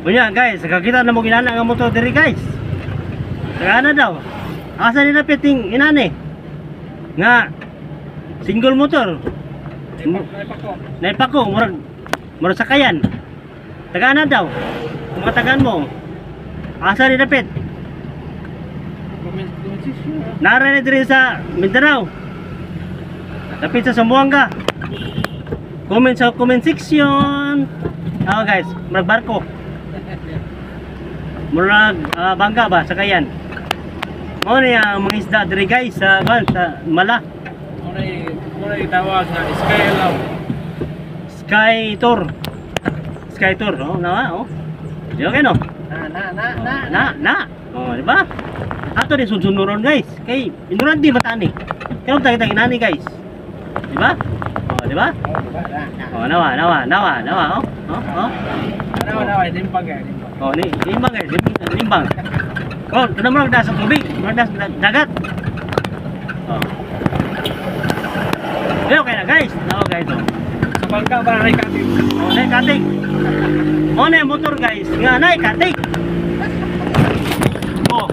Unya guys, kakita na mo ginana nga motor diri guys. Tagana daw. Asa ni na piting inani? Nga single motor. Naipako, murag sakayan. Tagana daw. Kung matagan mo. Asa ni dapit? Nara ni diri sa Mindanao. Dapit sa Zamboanga. Comment sa comment section. Guys, murag barko. Murag bangga ba sakayan. Mo ni ang mga isda diri guys sa Mala. Muna itawag na Skylaw. Sky Tour, oh, oh. Di okay no? Na. Oh, di ba? Ato din sunsunuron guys. Kay inuran di matani. Kaya tayo inani guys. Di ba? Oh, di ba? Oh, nawa. Oh. Nawa, limbang eh. Oh, limbang. Oh, ito naman nasa tubig, nasa dagat. Oh. Okay na guys. Okay ito. Sa bangka ba na ikating? Oh, na ikating. Oh, na motor guys. Nga na ikating. Oh.